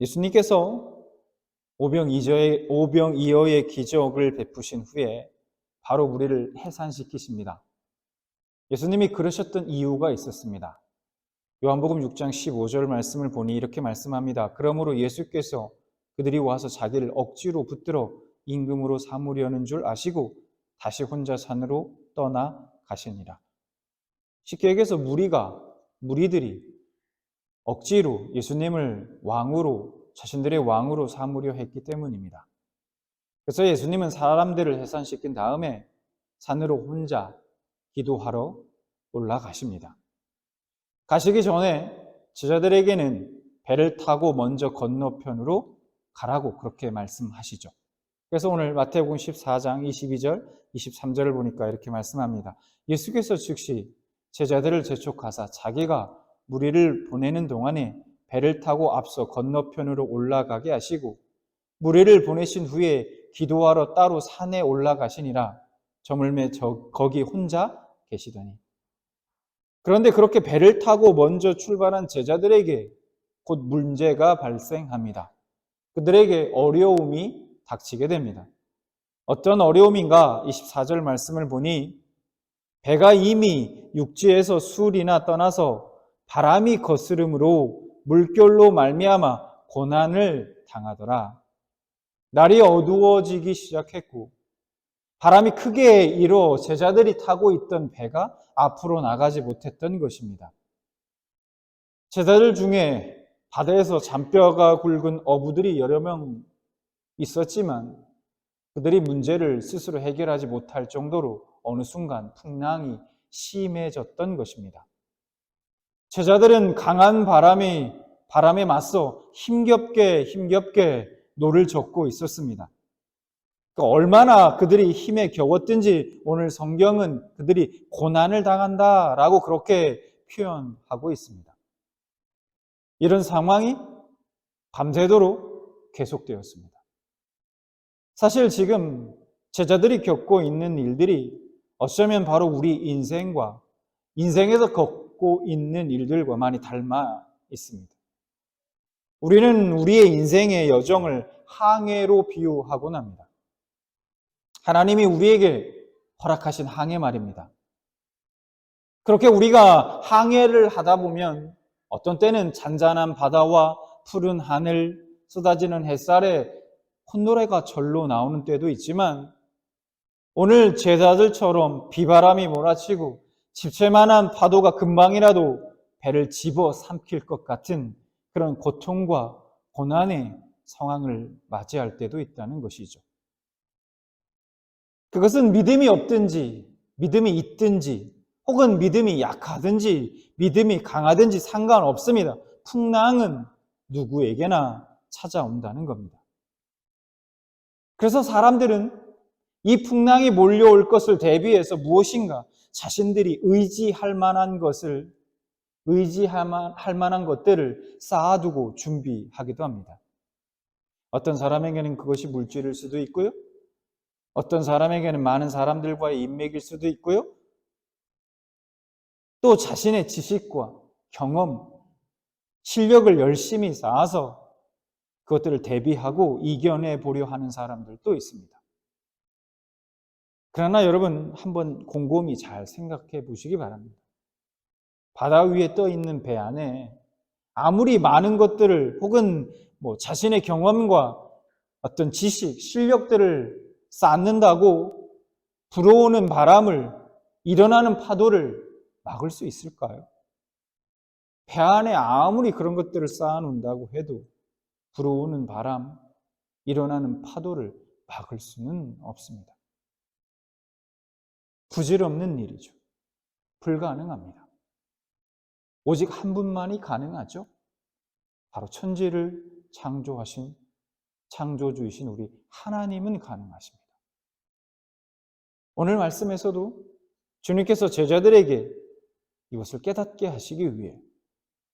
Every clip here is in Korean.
예수님께서 오병이어의 기적을 베푸신 후에 바로 우리를 해산시키십니다. 예수님이 그러셨던 이유가 있었습니다. 요한복음 6장 15절 말씀을 보니 이렇게 말씀합니다. 그러므로 예수께서 그들이 와서 자기를 억지로 붙들어 임금으로 삼으려는 줄 아시고 다시 혼자 산으로 떠나 가시니라. 쉽게 얘기해서 무리들이 억지로 예수님을 자신들의 왕으로 삼으려 했기 때문입니다. 그래서 예수님은 사람들을 해산시킨 다음에 산으로 혼자 기도하러 올라가십니다. 가시기 전에 제자들에게는 배를 타고 먼저 건너편으로 가라고 그렇게 말씀하시죠. 그래서 오늘 마태복음 14장 22절, 23절을 보니까 이렇게 말씀합니다. 예수께서 즉시 제자들을 재촉하사 자기가 무리를 보내는 동안에 배를 타고 앞서 건너편으로 올라가게 하시고 무리를 보내신 후에 기도하러 따로 산에 올라가시니라. 저물매 거기 혼자 계시더니. 그런데 그렇게 배를 타고 먼저 출발한 제자들에게 곧 문제가 발생합니다. 그들에게 어려움이 닥치게 됩니다. 어떤 어려움인가? 24절 말씀을 보니 배가 이미 육지에서 술이나 떠나서 바람이 거스름으로 물결로 말미암아 고난을 당하더라. 날이 어두워지기 시작했고 바람이 크게 일어 제자들이 타고 있던 배가 앞으로 나가지 못했던 것입니다. 제자들 중에 바다에서 잔뼈가 굵은 어부들이 여러 명 있었지만 그들이 문제를 스스로 해결하지 못할 정도로 어느 순간 풍랑이 심해졌던 것입니다. 제자들은 강한 바람에 맞서 힘겹게 노를 젓고 있었습니다. 얼마나 그들이 힘에 겨웠든지 오늘 성경은 그들이 고난을 당한다라고 그렇게 표현하고 있습니다. 이런 상황이 밤새도록 계속되었습니다. 사실 지금 제자들이 겪고 있는 일들이 어쩌면 바로 우리 인생에서 겪고 있는 일들과 많이 닮아 있습니다. 우리는 우리의 인생의 여정을 항해로 비유하곤 합니다. 하나님이 우리에게 허락하신 항해 말입니다. 그렇게 우리가 항해를 하다 보면 어떤 때는 잔잔한 바다와 푸른 하늘, 쏟아지는 햇살에 콧노래가 절로 나오는 때도 있지만 오늘 제자들처럼 비바람이 몰아치고 집채만한 파도가 금방이라도 배를 집어 삼킬 것 같은 그런 고통과 고난의 상황을 맞이할 때도 있다는 것이죠. 그것은 믿음이 없든지 믿음이 있든지 혹은 믿음이 약하든지 믿음이 강하든지 상관없습니다. 풍랑은 누구에게나 찾아온다는 겁니다. 그래서 사람들은 이 풍랑이 몰려올 것을 대비해서 무엇인가 자신들이 의지할 만한 것들을 쌓아두고 준비하기도 합니다. 어떤 사람에게는 그것이 물질일 수도 있고요. 어떤 사람에게는 많은 사람들과의 인맥일 수도 있고요. 또 자신의 지식과 경험, 실력을 열심히 쌓아서 그것들을 대비하고 이겨내 보려 하는 사람들도 있습니다. 그러나 여러분 한번 곰곰이 잘 생각해 보시기 바랍니다. 바다 위에 떠 있는 배 안에 아무리 많은 것들을 혹은 자신의 경험과 어떤 지식, 실력들을 쌓는다고 불어오는 바람을, 일어나는 파도를 막을 수 있을까요? 배 안에 아무리 그런 것들을 쌓아놓는다고 해도 불어오는 바람, 일어나는 파도를 막을 수는 없습니다. 부질없는 일이죠. 불가능합니다. 오직 한 분만이 가능하죠. 바로 천지를 창조하신 창조주이신 우리 하나님은 가능하십니다. 오늘 말씀에서도 주님께서 제자들에게 이것을 깨닫게 하시기 위해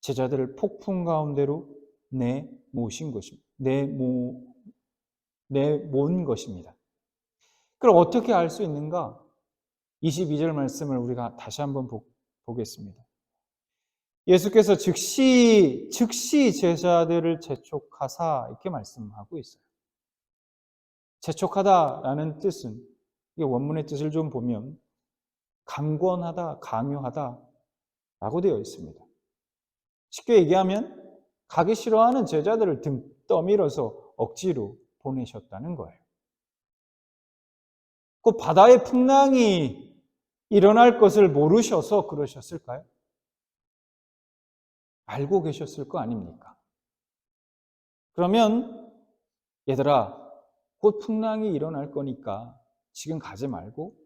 제자들을 폭풍 가운데로 내모신 것입니다. 내몬 것입니다. 그럼 어떻게 알 수 있는가? 22절 말씀을 우리가 다시 한번 보겠습니다. 예수께서 즉시 제자들을 재촉하사 이렇게 말씀하고 있어요. 재촉하다라는 뜻은, 이 원문의 뜻을 좀 보면 강권하다, 강요하다 라고 되어 있습니다. 쉽게 얘기하면 가기 싫어하는 제자들을 등 떠밀어서 억지로 보내셨다는 거예요. 그 바다의 풍랑이 일어날 것을 모르셔서 그러셨을까요? 알고 계셨을 거 아닙니까? 그러면 얘들아, 곧 풍랑이 일어날 거니까 지금 가지 말고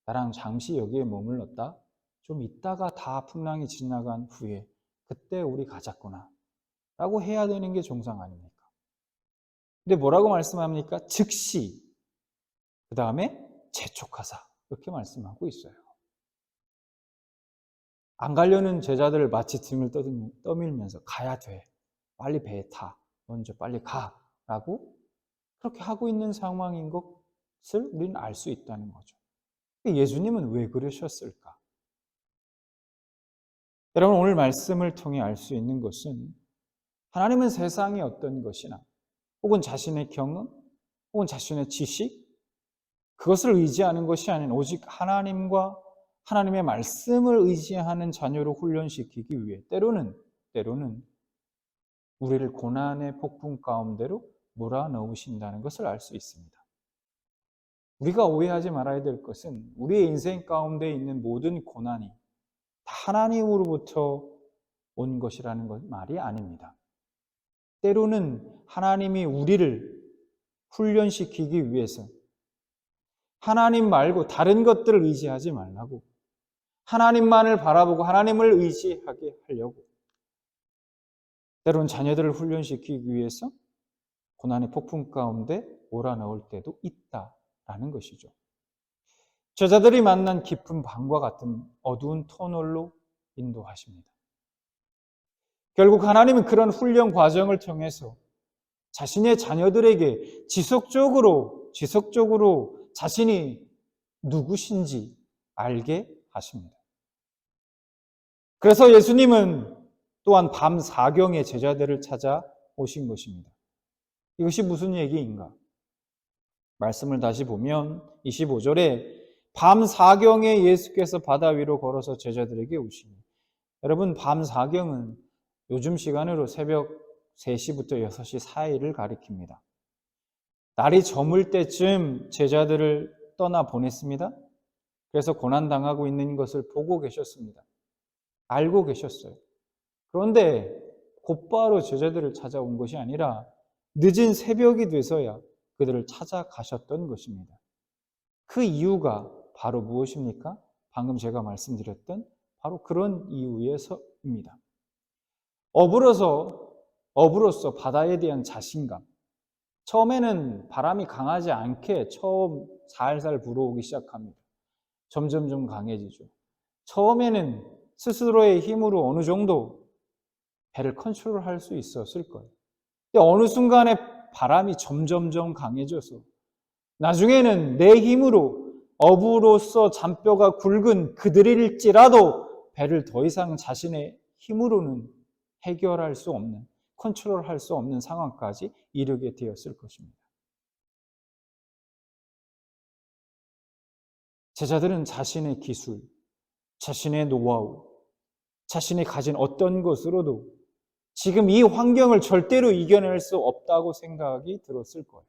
나랑 잠시 여기에 머물렀다. 좀 있다가 다 풍랑이 지나간 후에 그때 우리 가자꾸나 라고 해야 되는 게 정상 아닙니까? 근데 뭐라고 말씀합니까? 즉시, 그 다음에 재촉하사 이렇게 말씀하고 있어요. 안 가려는 제자들을 마치 등을 떠밀면서 가야 돼. 빨리 배에 타. 먼저 빨리 가. 라고 그렇게 하고 있는 상황인 것을 우리는 알 수 있다는 거죠. 예수님은 왜 그러셨을까? 여러분, 오늘 말씀을 통해 알 수 있는 것은 하나님은 세상의 어떤 것이나 혹은 자신의 경험 혹은 자신의 지식 그것을 의지하는 것이 아닌 오직 하나님과 하나님의 말씀을 의지하는 자녀로 훈련시키기 위해 때로는 우리를 고난의 폭풍 가운데로 몰아넣으신다는 것을 알 수 있습니다. 우리가 오해하지 말아야 될 것은 우리의 인생 가운데 있는 모든 고난이 다 하나님으로부터 온 것이라는 것 말이 아닙니다. 때로는 하나님이 우리를 훈련시키기 위해서 하나님 말고 다른 것들을 의지하지 말라고, 하나님만을 바라보고 하나님을 의지하게 하려고, 때로는 자녀들을 훈련시키기 위해서 고난의 폭풍 가운데 몰아넣을 때도 있다라는 것이죠. 제자들이 만난 깊은 밤과 같은 어두운 터널로 인도하십니다. 결국 하나님은 그런 훈련 과정을 통해서 자신의 자녀들에게 지속적으로 자신이 누구신지 알게 하십니다. 그래서 예수님은 또한 밤 사경에 제자들을 찾아오신 것입니다. 이것이 무슨 얘기인가? 말씀을 다시 보면 25절에 밤 사경에 예수께서 바다 위로 걸어서 제자들에게 오시니, 여러분, 밤 사경은 요즘 시간으로 새벽 3시부터 6시 사이를 가리킵니다. 날이 저물 때쯤 제자들을 떠나 보냈습니다. 그래서 고난당하고 있는 것을 보고 계셨습니다. 알고 계셨어요. 그런데 곧바로 제자들을 찾아온 것이 아니라 늦은 새벽이 돼서야 그들을 찾아가셨던 것입니다. 그 이유가 바로 무엇입니까? 방금 제가 말씀드렸던 바로 그런 이유에서입니다. 어부로서 바다에 대한 자신감. 처음에는 바람이 강하지 않게 처음 살살 불어오기 시작합니다. 점점 강해지죠. 처음에는 스스로의 힘으로 어느 정도 배를 컨트롤할 수 있었을 거예요. 근데 어느 순간에 바람이 점점 강해져서 나중에는 내 힘으로 어부로서 잔뼈가 굵은 그들일지라도 배를 더 이상 자신의 힘으로는 해결할 수 없는, 컨트롤할 수 없는 상황까지 이르게 되었을 것입니다. 제자들은 자신의 기술, 자신의 노하우, 자신이 가진 어떤 것으로도 지금 이 환경을 절대로 이겨낼 수 없다고 생각이 들었을 거예요.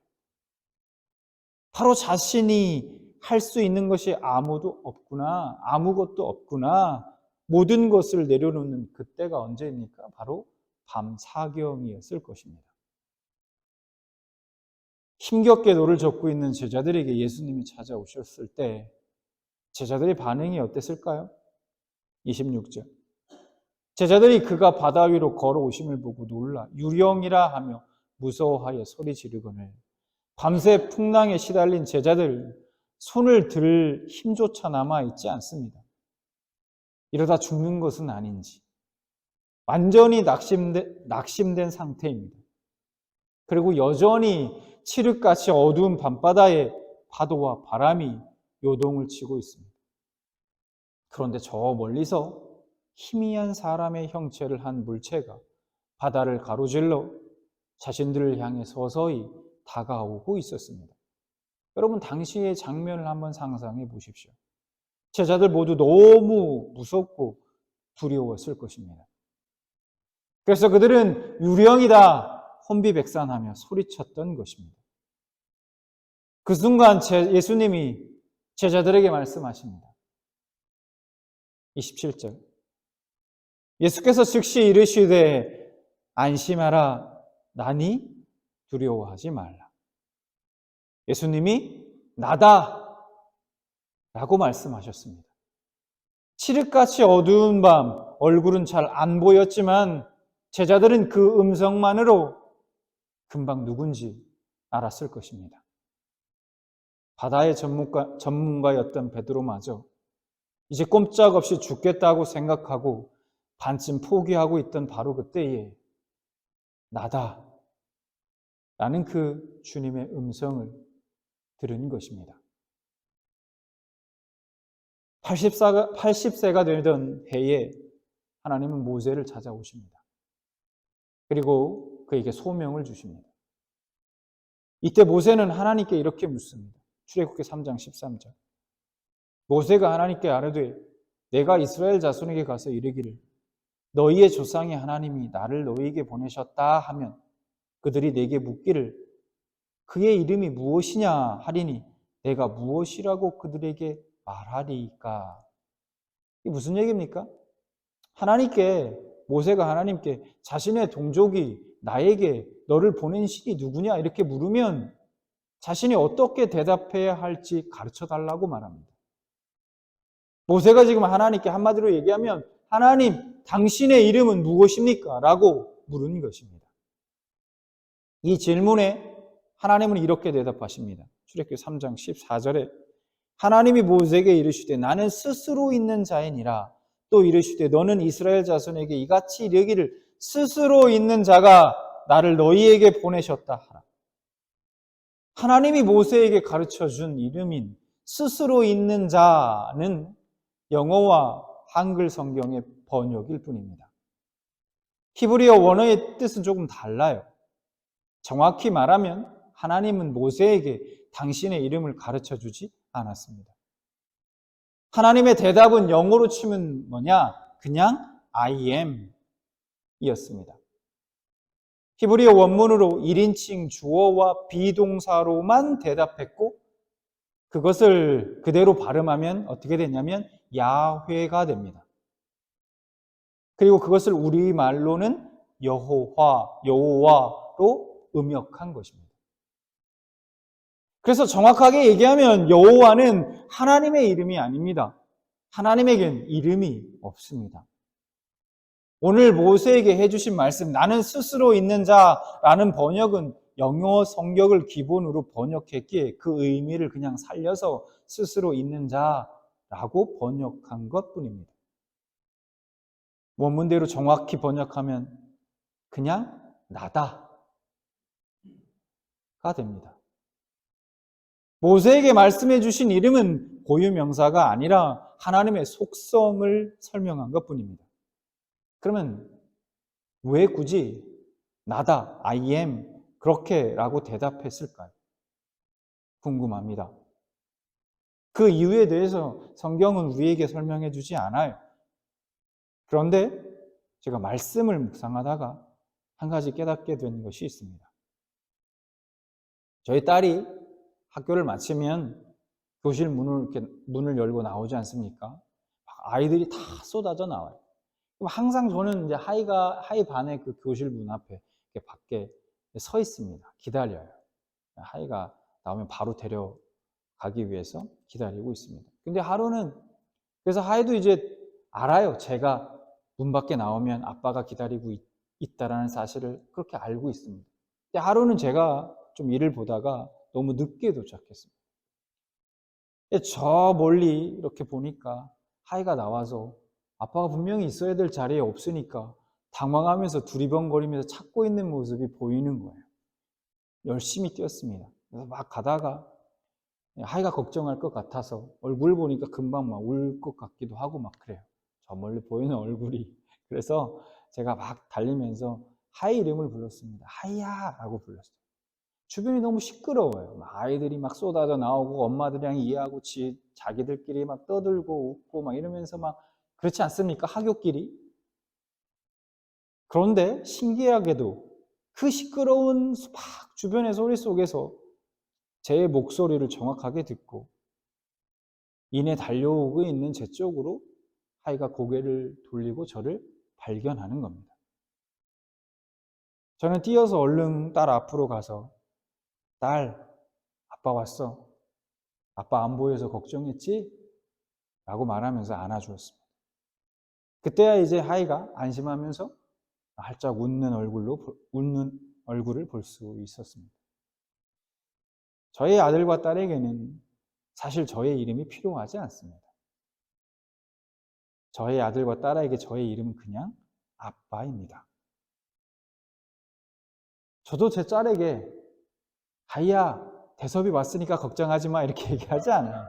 바로 자신이 할 수 있는 것이 아무것도 없구나, 모든 것을 내려놓는 그때가 언제입니까? 바로 밤 사경이었을 것입니다. 힘겹게 노를 젓고 있는 제자들에게 예수님이 찾아오셨을 때 제자들의 반응이 어땠을까요? 26절. 제자들이 그가 바다 위로 걸어오심을 보고 놀라 유령이라 하며 무서워하여 소리 지르거늘 밤새 풍랑에 시달린 제자들 손을 들 힘조차 남아있지 않습니다. 이러다 죽는 것은 아닌지 완전히 낙심된 상태입니다. 그리고 여전히 칠흑같이 어두운 밤바다에 파도와 바람이 요동을 치고 있습니다. 그런데 저 멀리서 희미한 사람의 형체를 한 물체가 바다를 가로질러 자신들을 향해 서서히 다가오고 있었습니다. 여러분, 당시의 장면을 한번 상상해 보십시오. 제자들 모두 너무 무섭고 두려웠을 것입니다. 그래서 그들은 유령이다 혼비백산하며 소리쳤던 것입니다. 그 순간 예수님이 제자들에게 말씀하십니다. 27절. 예수께서 즉시 이르시되 안심하라 나니 두려워하지 말라. 예수님이 나다 라고 말씀하셨습니다. 칠흑같이 어두운 밤 얼굴은 잘 안 보였지만 제자들은 그 음성만으로 금방 누군지 알았을 것입니다. 바다의 전문가였던 베드로마저 이제 꼼짝없이 죽겠다고 생각하고 반쯤 포기하고 있던 바로 그때에 나다 라는 그 주님의 음성을 들은 것입니다. 80세가 되던 해에 하나님은 모세를 찾아오십니다. 그리고 그에게 소명을 주십니다. 이때 모세는 하나님께 이렇게 묻습니다. 출애굽기 3장 13절. 모세가 하나님께 아뢰되 내가 이스라엘 자손에게 가서 이르기를 너희의 조상의 하나님이 나를 너희에게 보내셨다 하면 그들이 내게 묻기를 그의 이름이 무엇이냐 하리니 내가 무엇이라고 그들에게 말하리까? 이게 무슨 얘기입니까? 모세가 하나님께 자신의 동족이 나에게 너를 보낸 신이 누구냐 이렇게 물으면 자신이 어떻게 대답해야 할지 가르쳐 달라고 말합니다. 모세가 지금 하나님께 한마디로 얘기하면 하나님, 당신의 이름은 무엇입니까? 라고 물은 것입니다. 이 질문에 하나님은 이렇게 대답하십니다. 출애굽기 3장 14절에 하나님이 모세에게 이르시되 나는 스스로 있는 자이니라. 또 이르시되 너는 이스라엘 자손에게 이같이 이르기를 스스로 있는 자가 나를 너희에게 보내셨다 하라. 하나님이 모세에게 가르쳐준 이름인 스스로 있는 자는 영어와 한글 성경의 번역일 뿐입니다. 히브리어 원어의 뜻은 조금 달라요. 정확히 말하면 하나님은 모세에게 당신의 이름을 가르쳐주지 않았습니다. 하나님의 대답은 영어로 치면 뭐냐? 그냥 I am 이었습니다. 히브리어 원문으로 1인칭 주어와 비동사로만 대답했고 그것을 그대로 발음하면 어떻게 되냐면 야훼가 됩니다. 그리고 그것을 우리말로는 여호와로 음역한 것입니다. 그래서 정확하게 얘기하면 여호와는 하나님의 이름이 아닙니다. 하나님에겐 이름이 없습니다. 오늘 모세에게 해주신 말씀 나는 스스로 있는 자라는 번역은 영어 성경을 기본으로 번역했기에 그 의미를 그냥 살려서 스스로 있는 자라고 번역한 것뿐입니다. 원문대로 정확히 번역하면 그냥 나다가 됩니다. 모세에게 말씀해 주신 이름은 고유명사가 아니라 하나님의 속성을 설명한 것뿐입니다. 그러면 왜 굳이 나다, I am 그렇게라고 대답했을까요? 궁금합니다. 그 이유에 대해서 성경은 우리에게 설명해 주지 않아요. 그런데 제가 말씀을 묵상하다가 한 가지 깨닫게 된 것이 있습니다. 저희 딸이 학교를 마치면 교실 문을 열고 나오지 않습니까? 아이들이 다 쏟아져 나와요. 그럼 항상 저는 이제 하이 반의 그 교실 문 앞에 밖에 서 있습니다. 기다려요. 하이가 나오면 바로 데려가기 위해서 기다리고 있습니다. 근데 하루는 그래서 하이도 이제 알아요. 제가 문 밖에 나오면 아빠가 기다리고 있다라는 사실을 그렇게 알고 있습니다. 근데 하루는 제가 좀 일을 보다가 너무 늦게 도착했습니다. 저 멀리 이렇게 보니까 하이가 나와서 아빠가 분명히 있어야 될 자리에 없으니까 당황하면서 두리번거리면서 찾고 있는 모습이 보이는 거예요. 열심히 뛰었습니다. 그래서 막 가다가 하이가 걱정할 것 같아서 얼굴 보니까 금방 막 울 것 같기도 하고 막 그래요. 저 멀리 보이는 얼굴이. 그래서 제가 막 달리면서 하이 이름을 불렀습니다. 하이야! 라고 불렀어요. 주변이 너무 시끄러워요. 막 아이들이 막 쏟아져 나오고 엄마들이랑 이해하고 자기들끼리 막 떠들고 웃고 막 이러면서 막 그렇지 않습니까? 학교끼리. 그런데 신기하게도 그 시끄러운 막 주변의 소리 속에서 제 목소리를 정확하게 듣고 이내 달려오고 있는 제 쪽으로 하이가 고개를 돌리고 저를 발견하는 겁니다. 저는 뛰어서 얼른 딸 앞으로 가서 딸, 아빠 왔어. 아빠 안 보여서 걱정했지? 라고 말하면서 안아주었습니다. 그때야 이제 하이가 안심하면서 활짝 웃는 얼굴을 볼 수 있었습니다. 저희 아들과 딸에게는 사실 저의 이름이 필요하지 않습니다. 저희 아들과 딸에게 저의 이름은 그냥 아빠입니다. 저도 제 딸에게 하이야, 대섭이 왔으니까 걱정하지 마 이렇게 얘기하지 않아요.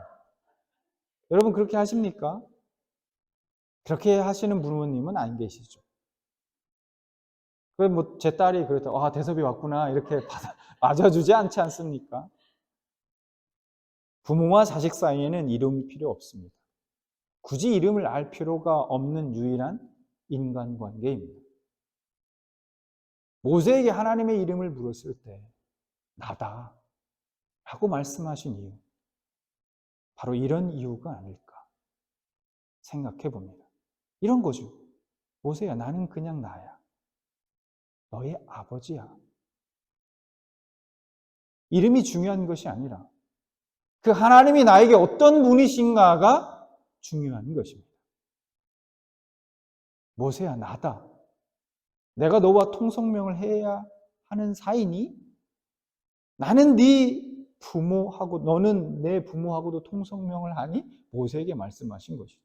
여러분 그렇게 하십니까? 그렇게 하시는 부모님은 안 계시죠. 제 딸이 그랬다. 대섭이 왔구나. 이렇게 맞아주지 않지 않습니까? 부모와 자식 사이에는 이름이 필요 없습니다. 굳이 이름을 알 필요가 없는 유일한 인간관계입니다. 모세에게 하나님의 이름을 물었을 때 나다 라고 말씀하신 이유, 바로 이런 이유가 아닐까 생각해 봅니다. 이런 거죠. 모세야, 나는 그냥 나야. 너의 아버지야. 이름이 중요한 것이 아니라 그 하나님이 나에게 어떤 분이신가가 중요한 것입니다. 모세야, 나다. 내가 너와 통성명을 해야 하는 사이니? 나는 네 부모하고 너는 내 부모하고도 통성명을 하니? 모세에게 말씀하신 것이죠.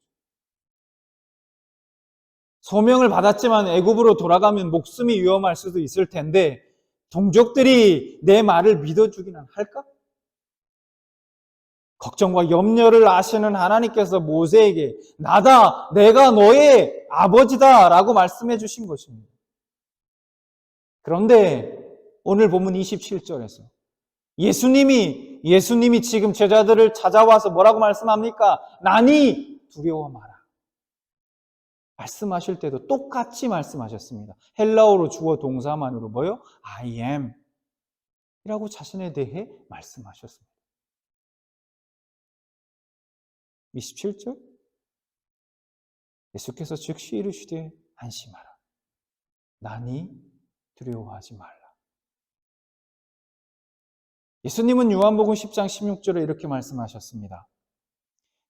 소명을 받았지만 애굽으로 돌아가면 목숨이 위험할 수도 있을 텐데 동족들이 내 말을 믿어주기는 할까? 걱정과 염려를 아시는 하나님께서 모세에게 나다, 내가 너의 아버지다 라고 말씀해 주신 것입니다. 그런데 오늘 본문 27절에서 예수님이 지금 제자들을 찾아와서 뭐라고 말씀합니까? 나니 두려워 마라. 말씀하실 때도 똑같이 말씀하셨습니다. 헬라어로 주어 동사만으로 뭐요? I am 이라고 자신에 대해 말씀하셨습니다. 27절 예수께서 즉시 이르시되 안심하라. 나니 두려워하지 말라. 예수님은 요한복음 10장 16절에 이렇게 말씀하셨습니다.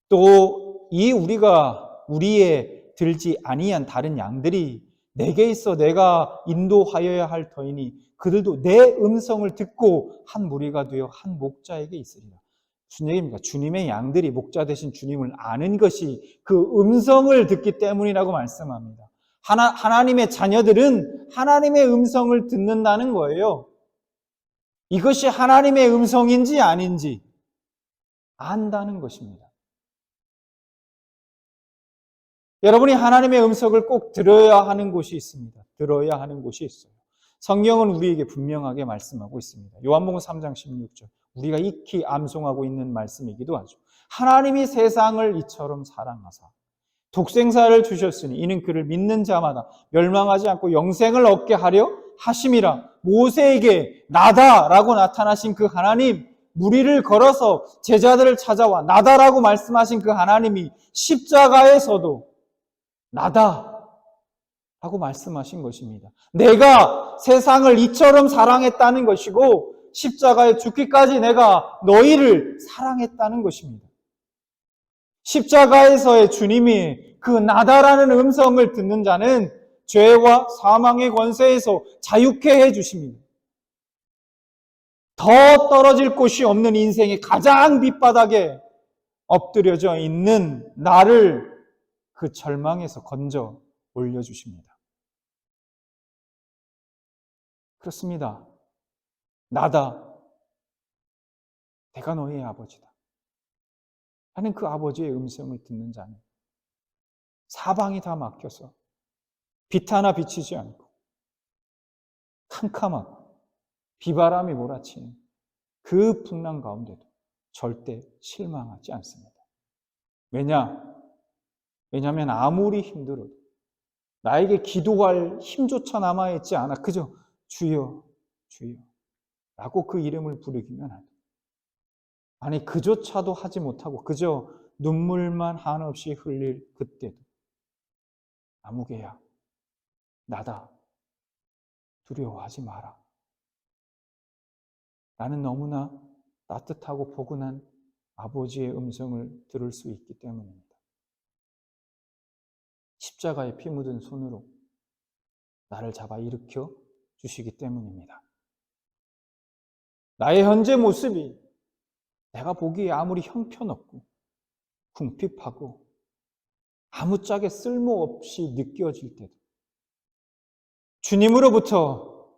또 이 우리의 들지 아니한 다른 양들이 내게 있어 내가 인도하여야 할 터이니 그들도 내 음성을 듣고 한 무리가 되어 한 목자에게 있으리라. 무슨 얘기입니까? 주님의 양들이 목자 되신 주님을 아는 것이 그 음성을 듣기 때문이라고 말씀합니다. 하나님의 자녀들은 하나님의 음성을 듣는다는 거예요. 이것이 하나님의 음성인지 아닌지 안다는 것입니다. 여러분이 하나님의 음성을 꼭 들어야 하는 곳이 있습니다. 들어야 하는 곳이 있어요. 성경은 우리에게 분명하게 말씀하고 있습니다. 요한복음 3장 16절. 우리가 익히 암송하고 있는 말씀이기도 하죠. 하나님이 세상을 이처럼 사랑하사 독생자를 주셨으니 이는 그를 믿는 자마다 멸망하지 않고 영생을 얻게 하려 하심이라. 모세에게 나다라고 나타나신 그 하나님, 무리를 걸어서 제자들을 찾아와 나다라고 말씀하신 그 하나님이 십자가에서도 나다 라고 말씀하신 것입니다. 내가 세상을 이처럼 사랑했다는 것이고 십자가에 죽기까지 내가 너희를 사랑했다는 것입니다. 십자가에서의 주님이 그 나다라는 음성을 듣는 자는 죄와 사망의 권세에서 자유케 해주십니다. 더 떨어질 곳이 없는 인생의 가장 밑바닥에 엎드려져 있는 나를 그 절망에서 건져 올려주십니다. 그렇습니다. 나다. 내가 너의 아버지다. 하는 그 아버지의 음성을 듣는 자는 사방이 다 막혀서 빛 하나 비치지 않고 캄캄하고 비바람이 몰아치는 그 풍랑 가운데도 절대 실망하지 않습니다. 왜냐하면 아무리 힘들어도 나에게 기도할 힘조차 남아있지 않아 그저 주여 주여 라고 그 이름을 부르기만 하고, 아니 그조차도 하지 못하고 그저 눈물만 한없이 흘릴 그때도 아무개야 나다 두려워하지 마라. 나는 너무나 따뜻하고 포근한 아버지의 음성을 들을 수 있기 때문입니다. 십자가에 피 묻은 손으로 나를 잡아 일으켜 주시기 때문입니다. 나의 현재 모습이 내가 보기에 아무리 형편없고 궁핍하고 아무짝에 쓸모없이 느껴질 때도 주님으로부터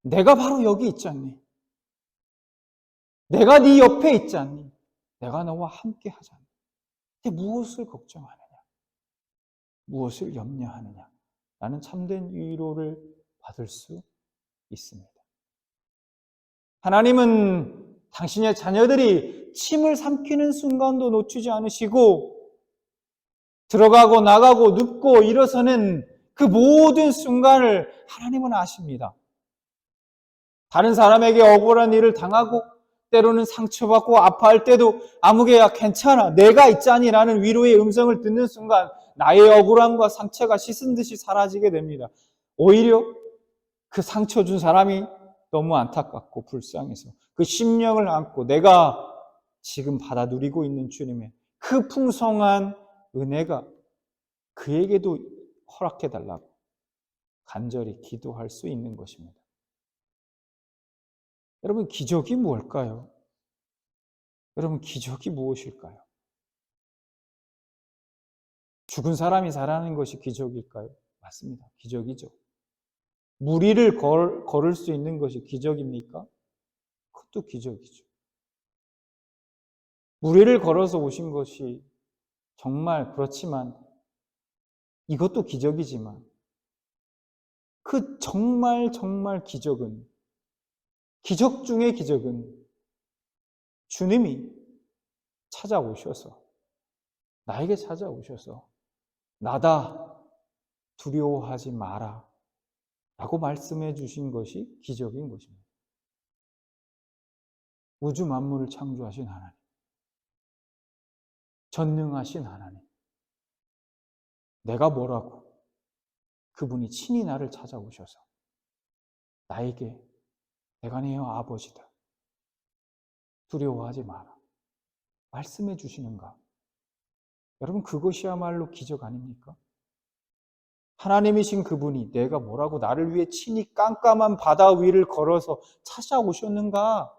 내가 바로 여기 있지 않니? 내가 네 옆에 있지 않니? 내가 너와 함께 하지 않니? 무엇을 걱정하느냐? 무엇을 염려하느냐? 나는 참된 위로를 받을 수 있습니다. 하나님은 당신의 자녀들이 침을 삼키는 순간도 놓치지 않으시고 들어가고 나가고 눕고 일어서는 그 모든 순간을 하나님은 아십니다. 다른 사람에게 억울한 일을 당하고 때로는 상처받고 아파할 때도 아무개야 괜찮아 내가 있자니 라는 위로의 음성을 듣는 순간 나의 억울함과 상처가 씻은 듯이 사라지게 됩니다. 오히려 그 상처 준 사람이 너무 안타깝고 불쌍해서 그 심령을 안고 내가 지금 받아 누리고 있는 주님의 그 풍성한 은혜가 그에게도 허락해달라고 간절히 기도할 수 있는 것입니다. 여러분, 기적이 뭘까요? 여러분, 기적이 무엇일까요? 죽은 사람이 살아나는 것이 기적일까요? 맞습니다. 기적이죠. 무리를 걸을 수 있는 것이 기적입니까? 그것도 기적이죠. 무리를 걸어서 오신 것이 정말 그렇지만 이것도 기적이지만 그 정말 기적은 기적 중의 기적은 주님이 찾아오셔서 나에게 찾아오셔서 나다 두려워하지 마라 라고 말씀해 주신 것이 기적인 것입니다. 우주 만물을 창조하신 하나님, 전능하신 하나님, 내가 뭐라고 그분이 친히 나를 찾아오셔서 나에게 내가 네 아버지다 두려워하지 마라 말씀해 주시는가? 여러분, 그것이야말로 기적 아닙니까? 하나님이신 그분이 내가 뭐라고 나를 위해 친히 깜깜한 바다 위를 걸어서 찾아오셨는가?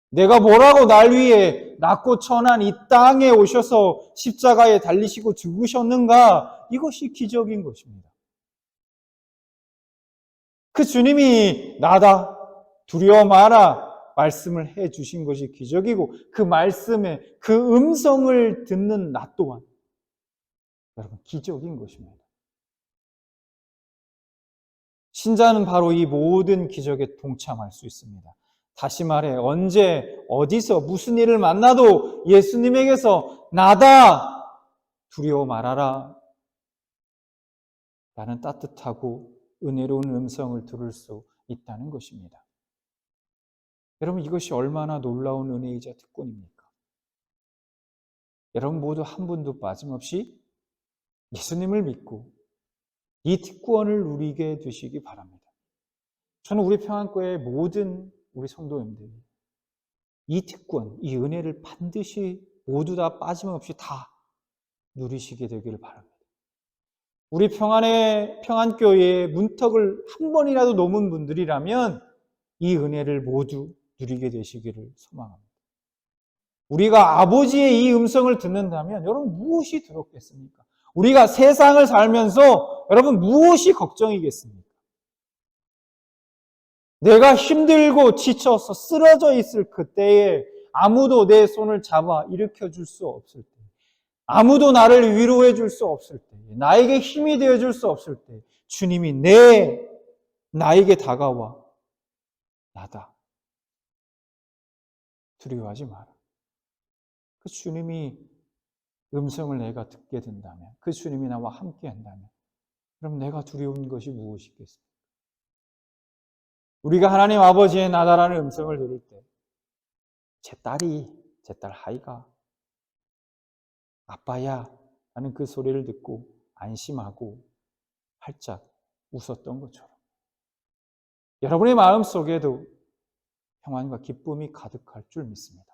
내가 뭐라고 날 위해 낮고 천한 이 땅에 오셔서 십자가에 달리시고 죽으셨는가? 이것이 기적인 것입니다. 그 주님이 나다 두려워 마라 말씀을 해 주신 것이 기적이고 그 말씀의 그 음성을 듣는 나 또한 여러분 기적인 것입니다. 신자는 바로 이 모든 기적에 동참할 수 있습니다. 다시 말해 언제 어디서 무슨 일을 만나도 예수님에게서 나다 두려워 말아라 라는 따뜻하고 은혜로운 음성을 들을 수 있다는 것입니다. 여러분, 이것이 얼마나 놀라운 은혜이자 특권입니까? 여러분 모두 한 분도 빠짐없이 예수님을 믿고 이 특권을 누리게 되시기 바랍니다. 저는 우리 평안교회 모든 우리 성도님들이 이 특권, 이 은혜를 반드시 모두 다 빠짐없이 다 누리시게 되기를 바랍니다. 우리 평안교회의 문턱을 한 번이라도 넘은 분들이라면 이 은혜를 모두 누리게 되시기를 소망합니다. 우리가 아버지의 이 음성을 듣는다면 여러분 무엇이 두렵겠습니까? 우리가 세상을 살면서 여러분 무엇이 걱정이겠습니까? 내가 힘들고 지쳐서 쓰러져 있을 그때에 아무도 내 손을 잡아 일으켜 줄 수 없을 때 아무도 나를 위로해 줄 수 없을 때, 나에게 힘이 되어 줄 수 없을 때 주님이 나에게 다가와 나다. 두려워하지 마라. 그 주님이 음성을 내가 듣게 된다면, 그 주님이 나와 함께 한다면, 그럼 내가 두려운 것이 무엇이겠습니까? 우리가 하나님 아버지의 나다라는 음성을 들을 때, 제 딸 하이가 아빠야 하는 그 소리를 듣고 안심하고 활짝 웃었던 것처럼 여러분의 마음 속에도 평안과 기쁨이 가득할 줄 믿습니다.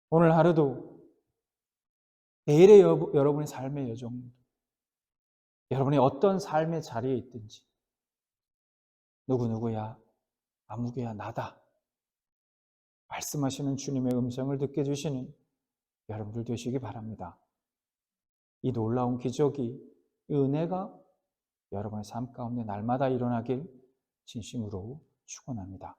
오늘 하루도 내일의 여러분의 삶의 여정, 여러분이 어떤 삶의 자리에 있든지 누구누구야, 아무개야, 나다 말씀하시는 주님의 음성을 듣게 해주시는 여러분들 되시기 바랍니다. 이 놀라운 기적이, 이 은혜가 여러분의 삶 가운데 날마다 일어나길 진심으로 축원합니다.